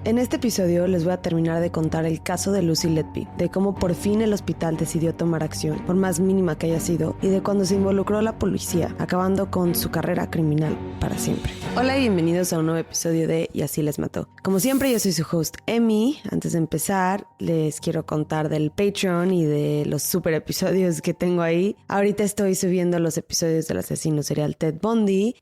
En este episodio les voy a terminar de contar el caso de Lucy Letby, de cómo por fin el hospital decidió tomar acción, por más mínima que haya sido, y de cuando se involucró la policía, acabando con su carrera criminal para siempre. Hola y bienvenidos a un nuevo episodio de Y así les mató. Como siempre, yo soy su host, Emi. Antes de empezar, les quiero contar del Patreon y de los super episodios que tengo ahí. Ahorita estoy subiendo los episodios del asesino serial Ted Bundy.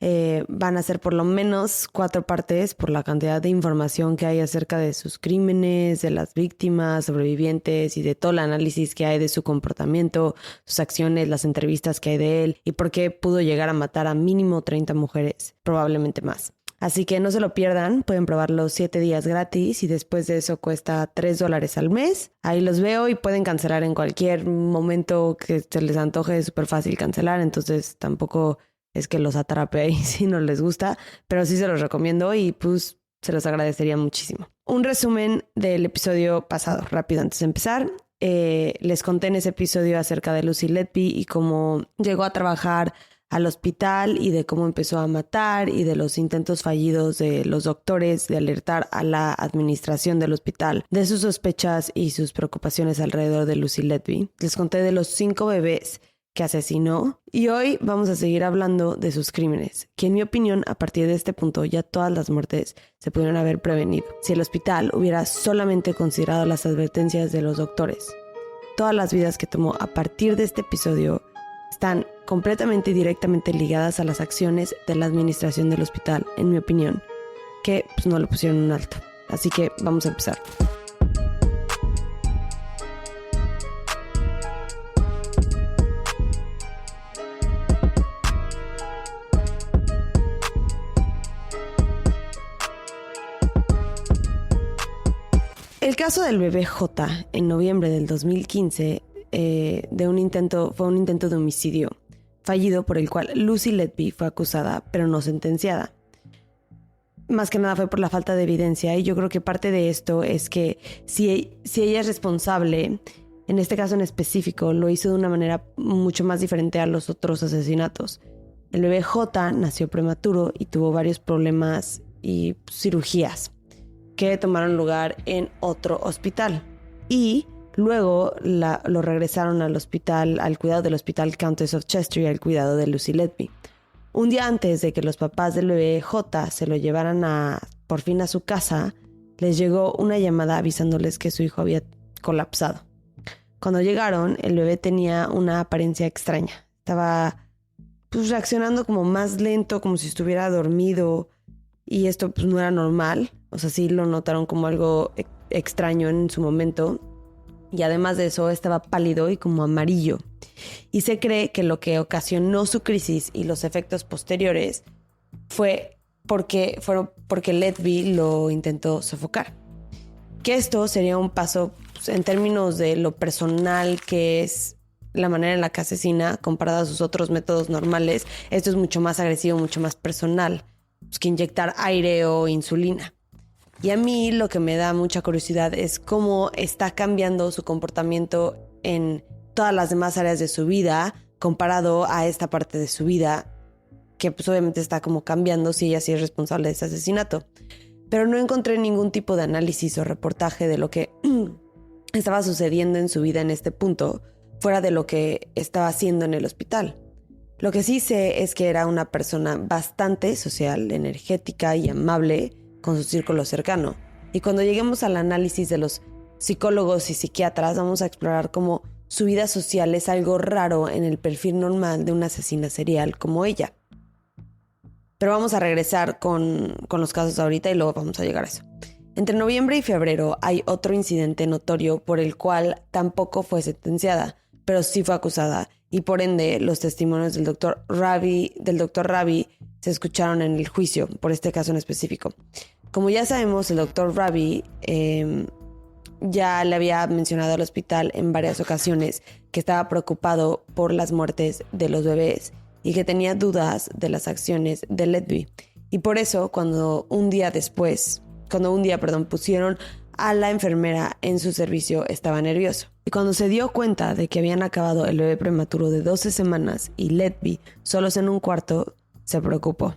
Van a ser por lo menos 4 partes por la cantidad de información que hay acerca de sus crímenes, de las víctimas, sobrevivientes y de todo el análisis que hay de su comportamiento, sus acciones, las entrevistas que hay de él y por qué pudo llegar a matar a mínimo 30 mujeres, probablemente más. Así que no se lo pierdan, pueden probarlo 7 días gratis y después de eso cuesta $3 al mes. Ahí los veo y pueden cancelar en cualquier momento que se les antoje, es súper fácil cancelar, entonces tampoco es que los atrape ahí si no les gusta, pero sí se los recomiendo y pues se los agradecería muchísimo. Un resumen del episodio pasado, rápido antes de empezar. Les conté en ese episodio acerca de Lucy Letby y cómo llegó a trabajar al hospital y de cómo empezó a matar y de los intentos fallidos de los doctores de alertar a la administración del hospital de sus sospechas y sus preocupaciones alrededor de Lucy Letby. Les conté de los 5 bebés que asesinó y hoy vamos a seguir hablando de sus crímenes, que en mi opinión a partir de este punto ya todas las muertes se pudieron haber prevenido si el hospital hubiera solamente considerado las advertencias de los doctores. Todas las vidas que tomó a partir de este episodio están completamente y directamente ligadas a las acciones de la administración del hospital, en mi opinión, que pues no le pusieron un alto. Así que vamos a empezar. El caso del bebé J en noviembre del 2015 fue un intento de homicidio fallido por el cual Lucy Letby fue acusada pero no sentenciada. Más que nada fue por la falta de evidencia y yo creo que parte de esto es que si ella es responsable, en este caso en específico, lo hizo de una manera mucho más diferente a los otros asesinatos. El bebé J nació prematuro y tuvo varios problemas y cirugías que tomaron lugar en otro hospital. Y luego lo regresaron al hospital, al cuidado del hospital Countess of Chester y al cuidado de Lucy Letby. Un día antes de que los papás del bebé J se lo llevaran por fin a su casa, les llegó una llamada avisándoles que su hijo había colapsado. Cuando llegaron, el bebé tenía una apariencia extraña. Estaba reaccionando como más lento, como si estuviera dormido. Y esto no era normal. O sea, sí lo notaron como algo extraño en su momento. Y además de eso, estaba pálido y como amarillo. Y se cree que lo que ocasionó su crisis y los efectos posteriores fue porque Letby lo intentó sofocar. Que esto sería un paso en términos de lo personal que es la manera en la que asesina comparado a sus otros métodos normales. Esto es mucho más agresivo, mucho más personal que inyectar aire o insulina. Y a mí lo que me da mucha curiosidad es cómo está cambiando su comportamiento en todas las demás áreas de su vida comparado a esta parte de su vida que pues obviamente está como cambiando si ella sí es responsable de ese asesinato. Pero no encontré ningún tipo de análisis o reportaje de lo que estaba sucediendo en su vida en este punto fuera de lo que estaba haciendo en el hospital. Lo que sí sé es que era una persona bastante social, energética y amable con su círculo cercano. Y cuando lleguemos al análisis de los psicólogos y psiquiatras, vamos a explorar cómo su vida social es algo raro en el perfil normal de una asesina serial como ella. Pero vamos a regresar con los casos ahorita y luego vamos a llegar a eso. Entre noviembre y febrero hay otro incidente notorio por el cual tampoco fue sentenciada, pero sí fue acusada. Y por ende, los testimonios del Dr. Ravi se escucharon en el juicio por este caso en específico. Como ya sabemos, el Dr. Ravi ya le había mencionado al hospital en varias ocasiones que estaba preocupado por las muertes de los bebés y que tenía dudas de las acciones de Letby. Y por eso, cuando un día pusieron a la enfermera en su servicio, estaba nervioso. Y cuando se dio cuenta de que habían acabado el bebé prematuro de 12 semanas y Letby solos en un cuarto, se preocupó.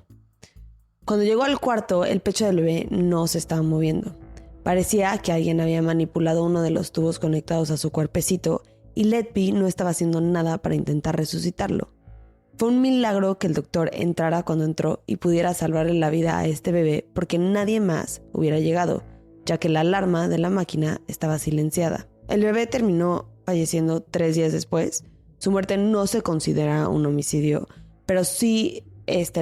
Cuando llegó al cuarto, el pecho del bebé no se estaba moviendo, Parecía que alguien había manipulado uno de los tubos conectados a su cuerpecito y Letby no estaba haciendo nada para intentar resucitarlo. Fue un milagro que el doctor entrara cuando entró y pudiera salvarle la vida a este bebé porque nadie más hubiera llegado, ya que la alarma de la máquina estaba silenciada. El bebé terminó falleciendo 3 días después. Su muerte no se considera un homicidio, pero sí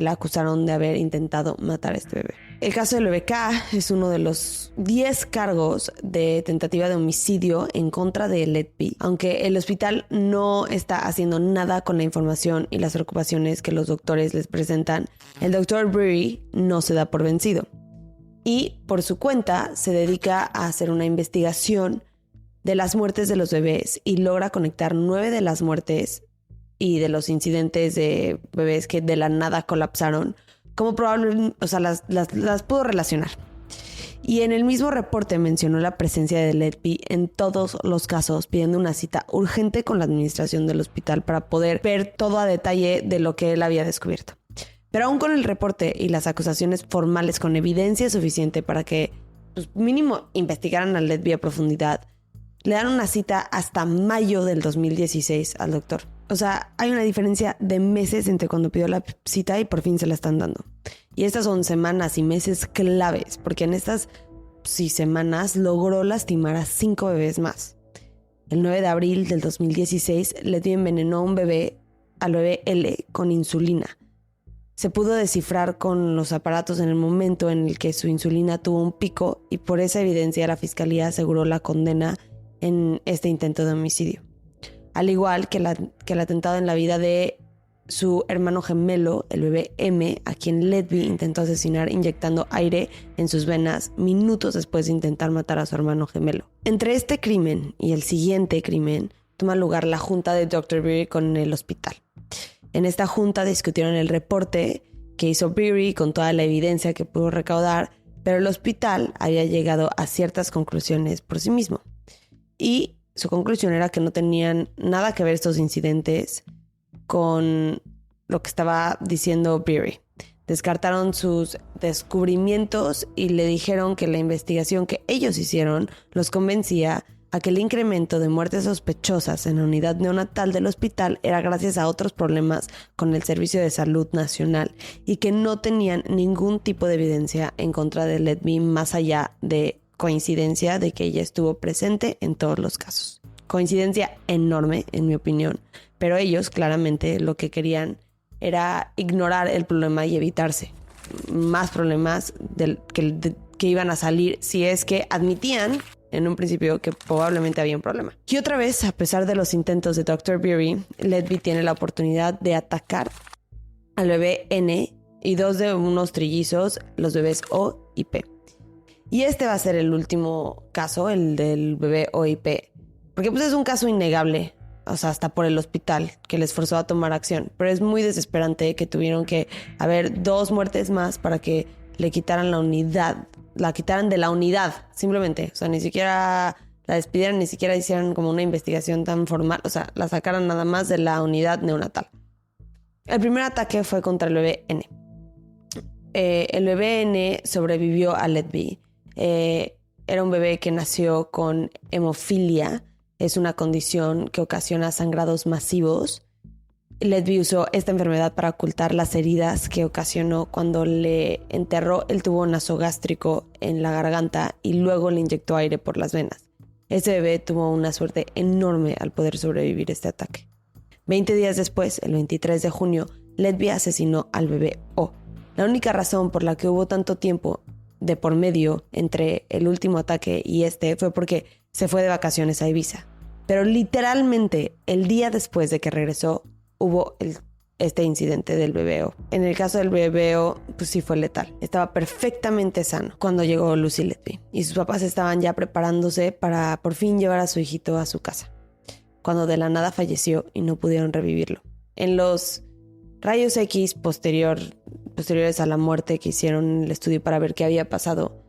la acusaron de haber intentado matar a este bebé. El caso del bebé K es uno de los 10 cargos de tentativa de homicidio en contra de Letby, aunque el hospital no está haciendo nada con la información y las preocupaciones que los doctores les presentan. El doctor Breary no se da por vencido y por su cuenta se dedica a hacer una investigación de las muertes de los bebés y logra conectar 9 de las muertes y de los incidentes de bebés que de la nada colapsaron, como probablemente, las pudo relacionar. Y en el mismo reporte mencionó la presencia de Letby en todos los casos, pidiendo una cita urgente con la administración del hospital para poder ver todo a detalle de lo que él había descubierto. Pero aún con el reporte y las acusaciones formales con evidencia suficiente para que, mínimo, investigaran a Letby a profundidad, le dan una cita hasta mayo del 2016 al doctor. O sea, hay una diferencia de meses entre cuando pidió la cita y por fin se la están dando. Y estas son semanas y meses claves, porque en estas semanas logró lastimar a 5 bebés más. El 9 de abril del 2016, Letby envenenó al bebé L con insulina. Se pudo descifrar con los aparatos en el momento en el que su insulina tuvo un pico y por esa evidencia la fiscalía aseguró la condena en este intento de homicidio. Al igual que el atentado en la vida de su hermano gemelo, el bebé M, a quien Letby intentó asesinar inyectando aire en sus venas minutos después de intentar matar a su hermano gemelo. Entre este crimen y el siguiente crimen, toma lugar la junta de Dr. Breary con el hospital. En esta junta discutieron el reporte que hizo Breary con toda la evidencia que pudo recaudar, pero el hospital había llegado a ciertas conclusiones por sí mismo. Y su conclusión era que no tenían nada que ver estos incidentes con lo que estaba diciendo Breary. Descartaron sus descubrimientos y le dijeron que la investigación que ellos hicieron los convencía a que el incremento de muertes sospechosas en la unidad neonatal del hospital era gracias a otros problemas con el Servicio de Salud Nacional y que no tenían ningún tipo de evidencia en contra de Letby más allá de coincidencia de que ella estuvo presente en todos los casos. Coincidencia enorme, en mi opinión, pero ellos claramente lo que querían era ignorar el problema y evitarse más problemas que iban a salir si es que admitían en un principio que probablemente había un problema. Y otra vez, a pesar de los intentos de Dr. Breary, Letby tiene la oportunidad de atacar al bebé N y 2 de unos trillizos, los bebés O y P. Y este va a ser el último caso, el del bebé O y P, porque pues es un caso innegable, o sea, hasta por el hospital, que les forzó a tomar acción. Pero es muy desesperante que tuvieron que haber 2 muertes más para que le quitaran la quitaran de la unidad, simplemente. O sea, ni siquiera la despidieran, ni siquiera hicieran como una investigación tan formal, o sea, la sacaran nada más de la unidad neonatal. El primer ataque fue contra el bebé N. El bebé N sobrevivió a Letby. Era un bebé que nació con hemofilia. Es una condición que ocasiona sangrados masivos. Letby usó esta enfermedad para ocultar las heridas que ocasionó cuando le enterró el tubo nasogástrico en la garganta y luego le inyectó aire por las venas. Este bebé tuvo una suerte enorme al poder sobrevivir este ataque. 20 días después, el 23 de junio, Letby asesinó al bebé O. La única razón por la que hubo tanto tiempo de por medio entre el último ataque y fue porque se fue de vacaciones a Ibiza. Pero literalmente el día después de que regresó hubo este incidente del bebé O. En el caso del bebé O, pues sí fue letal. Estaba perfectamente sano cuando llegó Lucy Letby y sus papás estaban ya preparándose para por fin llevar a su hijito a su casa, cuando de la nada falleció y no pudieron revivirlo. En los rayos X posteriores a la muerte que hicieron en el estudio para ver qué había pasado,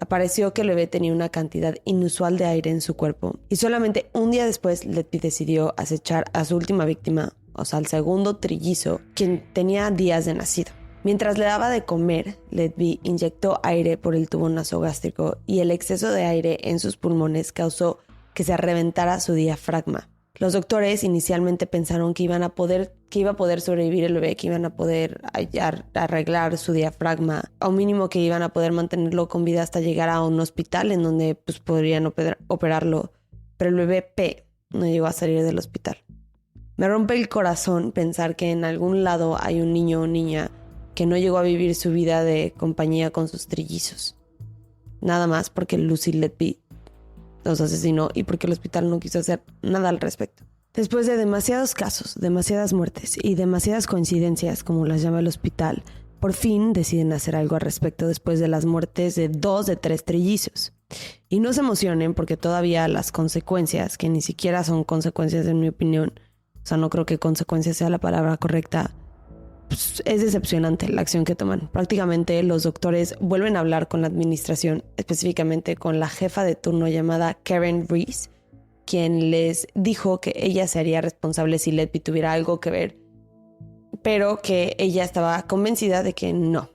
apareció que el bebé tenía una cantidad inusual de aire en su cuerpo y solamente un día después Letby decidió acechar a su última víctima, o sea, al segundo trillizo, quien tenía días de nacido. Mientras le daba de comer, Letby inyectó aire por el tubo nasogástrico y el exceso de aire en sus pulmones causó que se reventara su diafragma. Los doctores inicialmente pensaron que iba a poder sobrevivir el bebé, que iban a poder arreglar su diafragma, o mínimo que iban a poder mantenerlo con vida hasta llegar a un hospital en donde pues, podrían operarlo. Pero el bebé P no llegó a salir del hospital. Me rompe el corazón pensar que en algún lado hay un niño o niña que no llegó a vivir su vida de compañía con sus trillizos. Nada más porque Lucy Letby los asesinó y porque el hospital no quiso hacer nada al respecto. Después de demasiados casos, demasiadas muertes y demasiadas coincidencias, como las llama el hospital, por fin deciden hacer algo al respecto después de las muertes de 2 de 3 trillizos. Y no se emocionen porque todavía las consecuencias, que ni siquiera son consecuencias en mi opinión, o sea, no creo que consecuencias sea la palabra correcta, pues es decepcionante la acción que toman. Prácticamente los doctores vuelven a hablar con la administración, específicamente con la jefa de turno llamada Karen Reese, quien les dijo que ella se haría responsable si Letby tuviera algo que ver, pero que ella estaba convencida de que no.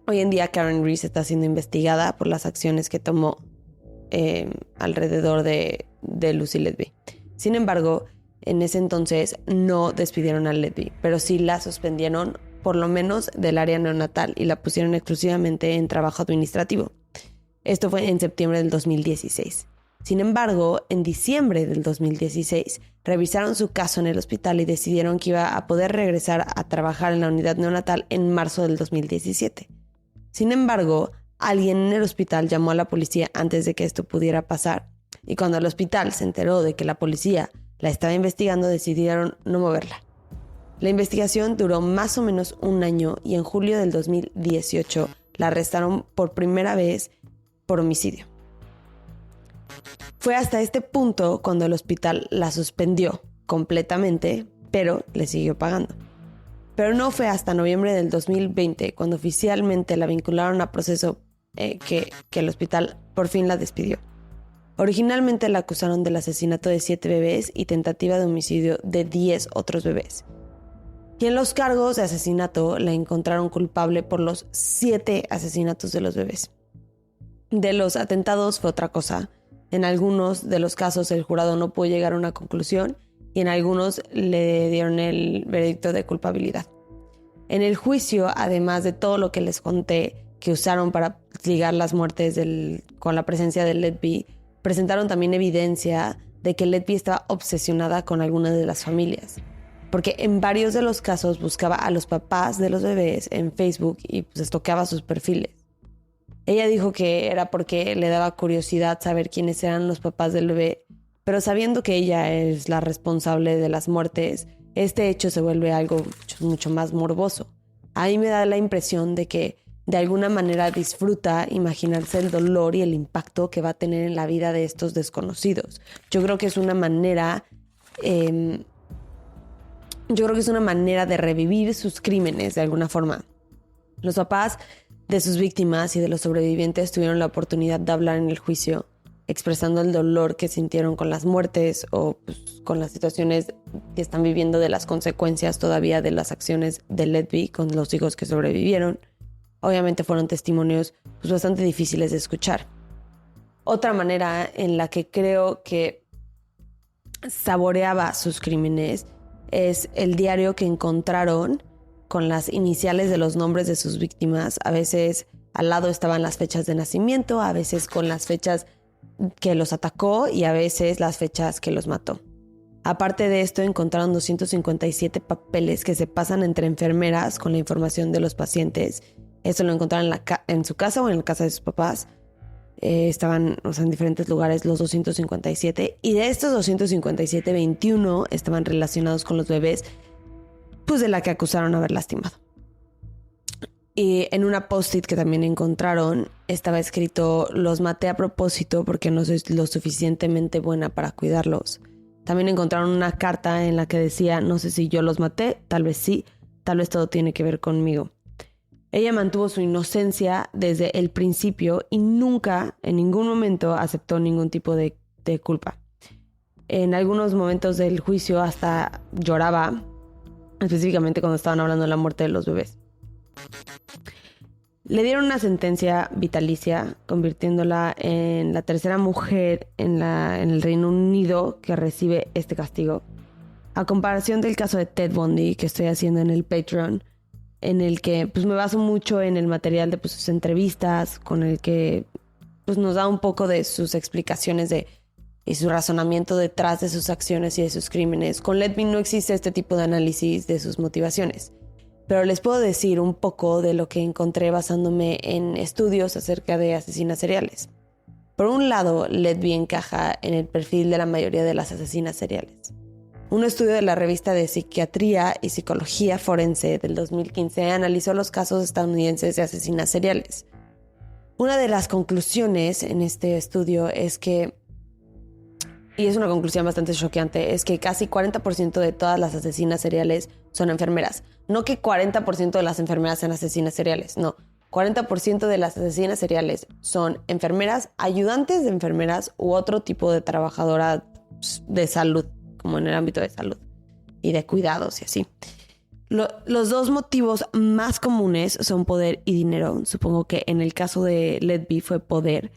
Hoy en día Karen Reese está siendo investigada por las acciones que tomó alrededor de Lucy Letby. Sin embargo, en ese entonces no despidieron a Letby, pero sí la suspendieron por lo menos del área neonatal y la pusieron exclusivamente en trabajo administrativo. Esto fue en septiembre del 2016. Sin embargo, en diciembre del 2016 revisaron su caso en el hospital y decidieron que iba a poder regresar a trabajar en la unidad neonatal en marzo del 2017. Sin embargo, alguien en el hospital llamó a la policía antes de que esto pudiera pasar, y cuando el hospital se enteró de que la policía la estaba investigando, decidieron no moverla. La investigación duró más o menos un año y en julio del 2018 la arrestaron por primera vez por homicidio. Fue hasta este punto cuando el hospital la suspendió completamente, pero le siguió pagando. Pero no fue hasta noviembre del 2020 cuando oficialmente la vincularon a proceso que el hospital por fin la despidió. Originalmente la acusaron del asesinato de 7 bebés y tentativa de homicidio de 10 otros bebés. Y en los cargos de asesinato la encontraron culpable por los 7 asesinatos de los bebés. De los atentados fue otra cosa. En algunos de los casos el jurado no pudo llegar a una conclusión y en algunos le dieron el veredicto de culpabilidad. En el juicio, además de todo lo que les conté que usaron para ligar las muertes con la presencia de Letby, presentaron también evidencia de que Letby estaba obsesionada con alguna de las familias, porque en varios de los casos buscaba a los papás de los bebés en Facebook y pues estoqueaba sus perfiles. Ella dijo que era porque le daba curiosidad saber quiénes eran los papás del bebé, pero sabiendo que ella es la responsable de las muertes, este hecho se vuelve algo mucho más morboso. A mí me da la impresión de que de alguna manera disfruta imaginarse el dolor y el impacto que va a tener en la vida de estos desconocidos. Yo creo que es una manera de revivir sus crímenes de alguna forma. Los papás de sus víctimas y de los sobrevivientes tuvieron la oportunidad de hablar en el juicio, expresando el dolor que sintieron con las muertes o pues, con las situaciones que están viviendo de las consecuencias todavía de las acciones de Letby con los hijos que sobrevivieron. Obviamente fueron testimonios pues, bastante difíciles de escuchar. Otra manera en la que creo que saboreaba sus crímenes es el diario que encontraron con las iniciales de los nombres de sus víctimas. A veces al lado estaban las fechas de nacimiento, a veces con las fechas que los atacó y a veces las fechas que los mató. Aparte de esto, encontraron 257 papeles que se pasan entre enfermeras con la información de los pacientes. Esto lo encontraron en su casa o en la casa de sus papás. Estaban en diferentes lugares los 257. Y de estos 257, 21 estaban relacionados con los bebés pues de la que acusaron haber lastimado. Y en una post-it que también encontraron estaba escrito: los maté a propósito porque no soy lo suficientemente buena para cuidarlos. También encontraron una carta en la que decía: no sé si yo los maté, tal vez sí, tal vez todo tiene que ver conmigo. Ella mantuvo su inocencia desde el principio y nunca, en ningún momento, aceptó ningún tipo de culpa. En algunos momentos del juicio hasta lloraba, específicamente cuando estaban hablando de la muerte de los bebés. Le dieron una sentencia vitalicia, convirtiéndola en la tercera mujer en el Reino Unido que recibe este castigo. A comparación del caso de Ted Bundy que estoy haciendo en el Patreon, en el que pues me baso mucho en el material de sus entrevistas, con el que pues nos da un poco de sus explicaciones y su razonamiento detrás de sus acciones y de sus crímenes. Con Let Me no existe este tipo de análisis de sus motivaciones. Pero les puedo decir un poco de lo que encontré basándome en estudios acerca de asesinas seriales. Por un lado, Letby encaja en el perfil de la mayoría de las asesinas seriales. Un estudio de la revista de Psiquiatría y Psicología Forense del 2015 analizó los casos estadounidenses de asesinas seriales. Una de las conclusiones en este estudio es que, y es una conclusión bastante choqueante, es que casi 40% de todas las asesinas seriales son enfermeras. No que 40% de las enfermeras sean asesinas seriales, no. 40% de las asesinas seriales son enfermeras, ayudantes de enfermeras u otro tipo de trabajadora de salud, como en el ámbito de salud y de cuidados y así. Los dos motivos más comunes son poder y dinero. Supongo que en el caso de Letby fue poder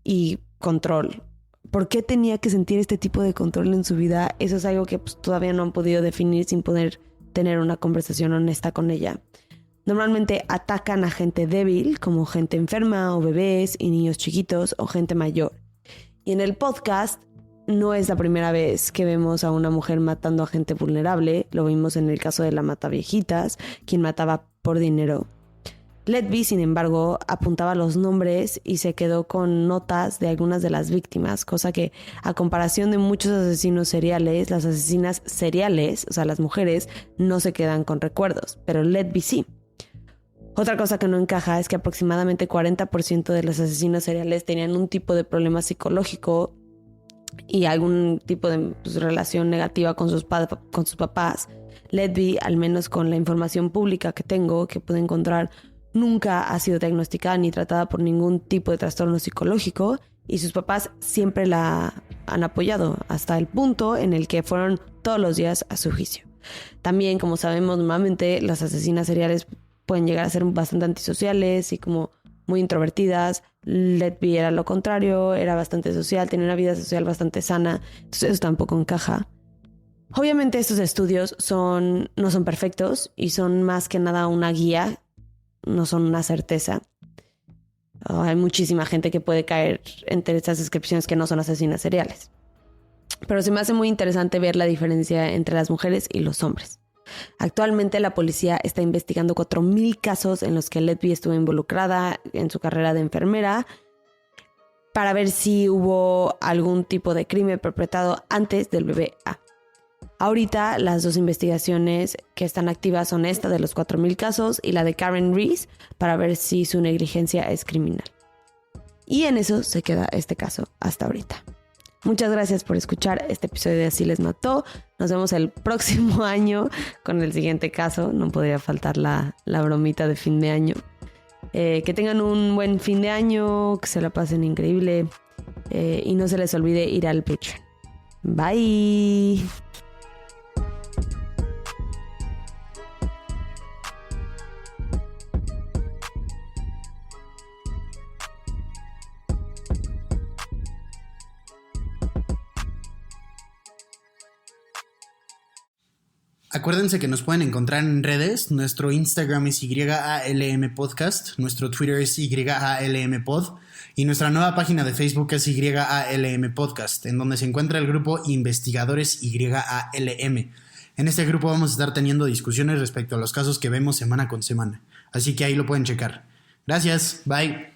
y control. ¿Por qué tenía que sentir este tipo de control en su vida? Eso es algo que todavía no han podido definir sin poder tener una conversación honesta con ella. Normalmente atacan a gente débil, como gente enferma o bebés y niños chiquitos o gente mayor. Y en el podcast no es la primera vez que vemos a una mujer matando a gente vulnerable. Lo vimos en el caso de la Mataviejitas, quien mataba por dinero. Letby, sin embargo, apuntaba los nombres y se quedó con notas de algunas de las víctimas, cosa que, a comparación de muchos asesinos seriales, las asesinas seriales, o sea, las mujeres, no se quedan con recuerdos, pero Letby sí. Otra cosa que no encaja es que aproximadamente 40% de los asesinos seriales tenían un tipo de problema psicológico y algún tipo de relación negativa con sus papás. Letby, al menos con la información pública que tengo, que pude encontrar, nunca ha sido diagnosticada ni tratada por ningún tipo de trastorno psicológico y sus papás siempre la han apoyado hasta el punto en el que fueron todos los días a su juicio. También, como sabemos, normalmente las asesinas seriales pueden llegar a ser bastante antisociales y como muy introvertidas. Letby era lo contrario, era bastante social, tenía una vida social bastante sana, entonces eso tampoco encaja. Obviamente estos estudios no son perfectos y son más que nada una guía, no son una certeza. Hay muchísima gente que puede caer entre estas descripciones que no son asesinas seriales. Pero se me hace muy interesante ver la diferencia entre las mujeres y los hombres. Actualmente la policía está investigando 4,000 casos en los que Letby estuvo involucrada en su carrera de enfermera para ver si hubo algún tipo de crimen perpetrado antes del bebé A. Ahorita las dos investigaciones que están activas son esta de los 4,000 casos y la de Karen Reese para ver si su negligencia es criminal. Y en eso se queda este caso hasta ahorita. Muchas gracias por escuchar este episodio de Así les mató. Nos vemos el próximo año con el siguiente caso. No podría faltar la bromita de fin de año. Que tengan un buen fin de año, que se la pasen increíble y no se les olvide ir al Patreon. Bye. Acuérdense que nos pueden encontrar en redes. Nuestro Instagram es YALM Podcast, nuestro Twitter es YALM Pod y nuestra nueva página de Facebook es YALM Podcast, en donde se encuentra el grupo Investigadores YALM. En este grupo vamos a estar teniendo discusiones respecto a los casos que vemos semana con semana, así que ahí lo pueden checar. Gracias, bye.